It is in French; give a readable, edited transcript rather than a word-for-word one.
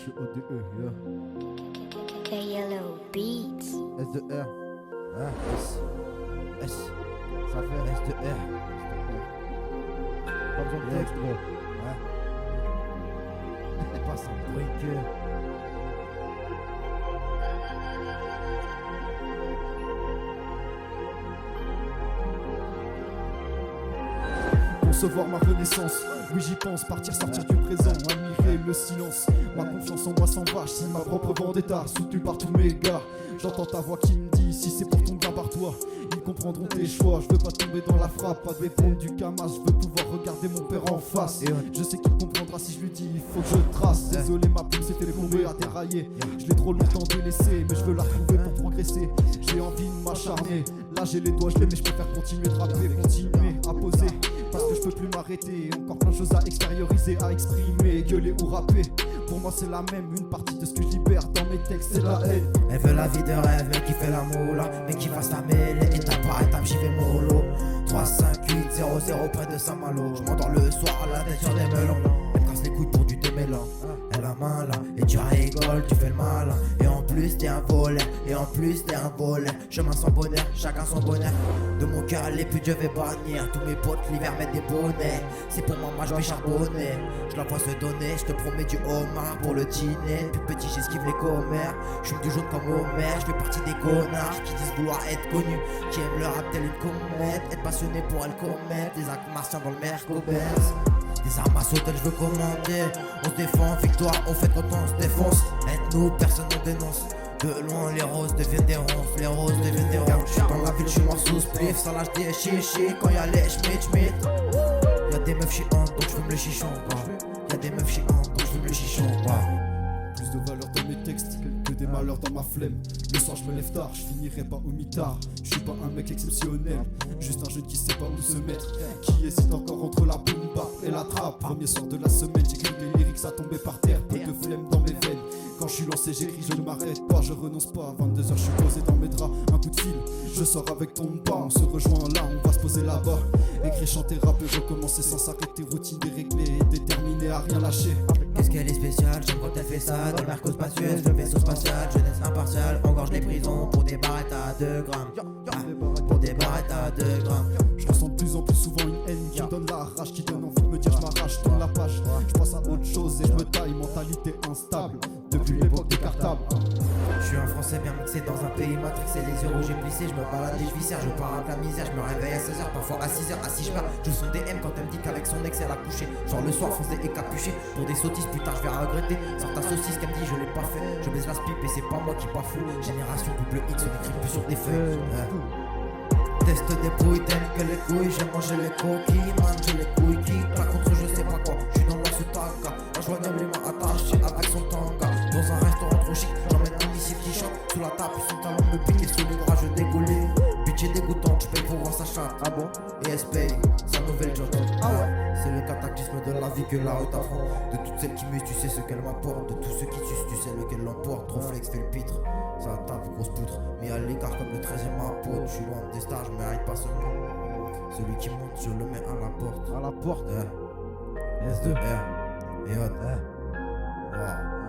H-O-D-E, yeah. The Yellow Beats. S-de-R. Hein, S. S. Ça fait S-de-R. Pas besoin de texte, gros. Hein. Pas sans brique. Concevoir ma renaissance, oui j'y pense, partir, sortir du présent, admirer le silence. Ma confiance en moi s'envache, c'est ma propre vendetta, soutenu par tous mes gars. J'entends ta voix qui me dit, si c'est pour ton bien par toi, ils comprendront tes choix. Je veux pas tomber dans la frappe, pas dépendre du camas, je veux pouvoir regarder mon père en face. Je sais qu'il comprendra si je lui dis, il faut que je trace. Désolé, ma plume s'était plombée à dérailler. Je l'ai trop longtemps délaissé, mais je veux la retrouver pour progresser. J'ai envie de m'acharner, là j'ai les doigts gelés, mais je préfère continuer de rapper, continuer à poser. Parce que je peux plus m'arrêter, encore plein de choses à extérioriser, à exprimer, gueuler ou rapper. Pour moi c'est la même, une partie de ce que je libère dans mes textes c'est la haine. Elle veut la vie de rêve, mais qui fait la moula, mais qui fasse la mêlée, étape par étape j'y vais mollo. 3, 5, 8, 0, 0 près de Saint-Malo. Je m'endors le soir à la tête sur des melons. Elle me casse les couilles pour du démêlant. Elle a main là, et tu rigoles, tu fais le malin. Et en plus t'es un voleur, et en plus t'es un voleur. Chemin sans bonheur, chacun son bonheur. De mon cœur les putes je vais bannir. Tous mes potes l'hiver mettent des bonnets. C'est pour maman je vais charbonner. Je la vois se donner, je te promets du homard pour le dîner. Plus petit j'esquive les commères. Je suis du jaune comme Homer, je fais partie des connards qui disent vouloir être connus, qui aiment le rap tel une comète, être passionné pour elle commettre des actes martiens dans le Mercobès. Des armes à sauter, je veux commander. On se défend, victoire, on fait quand on se défonce. Être-nous, personne ne dénonce. De loin, les roses deviennent des ronces, les roses deviennent des ronces. Je suis dans la ville, je suis mort sous spliff, ça lâche des chichis. Quand y'a les schmitt. Y'a des meufs chiantes, donc je fume le chichon. Y'a des meufs chiantes, donc je fume le chichon. Plus de valeur dans mes textes que des malheurs dans ma flemme. Le soir je me lève tard, je finirai pas au mitard. Je suis pas un mec exceptionnel, juste un jeune qui sait pas où se mettre, qui hésite encore entre la boom bap et la trappe. Premier soir de la semaine, j'écris des lyrics à tomber par terre, peu de flemme dans mes veines. Quand je suis lancé j'écris, je ne m'arrête pas, je renonce pas. 22h je suis posé dans mes draps, un coup de fil, je sors avec ton pas. On se rejoint là, on va se poser là-bas. Écrire, chanter, rapper, recommencer sans s'arrêter. Routine déréglée, déterminé à rien lâcher. Qu'est-ce qu'elle est spéciale, j'aime quand elle fait ça. Dans le Merco spatieuse, le vaisseau spatial. Jeunesse impartiale, engorge les prisons pour des barrettes à 2 grammes. Pour des barrettes à 2 grammes. Je ressens de plus en plus souvent une haine qui me donne la rage, qui donne envie de me dire je m'arrache, je tourne la page. Je passe à autre chose et je me taille, mentalité instable depuis l'époque des cartables. Je suis un français bien mixé dans un pays matrixé. Les yeux rouges et plissés, je me balade et je viscère. Je pars à la misère, je me réveille à 16h, parfois à 6h. Assis je meurs, je sens des M quand elle me dit qu'avec son ex elle a couché. Genre le soir foncé et capuché pour des sottises, plus tard je vais regretter. Sors ta saucisse qu'elle me dit je l'ai pas fait. Je baisse la pipe et c'est pas moi qui bafoue. Génération double X, on écrit plus sur des feuilles. Test des brouilles telles que les couilles. J'ai mangé les coquilles, mangé les couilles qui pas contre je sais pas quoi. Je suis dans le sous taga, injoignable les mains attachées avec son tanga. Dans un restaurant trop chic, j'emmène un missile qui chante. Sous la table, son talon me pique et sous les bras je dégoulais. Bitch est dégoûtante, je paye pour voir sa chatte. Ah bon? Et elle se paye sa nouvelle job. Ah ouais? C'est le cataclysme de la vie que la rue t'apprend. De toutes celles qui m'usent, tu sais ce qu'elles m'apportent. De tous ceux qui sucent, tu sais lequel l'emporte. Trop flex fait le pitre, ça tape, grosse poutre. Mis à l'écart comme le 13ème apôtre. Je suis loin des stars, je mérite pas ce mot. Celui qui monte, je le mets à la porte. À la porte. S2R. Et on. Wow.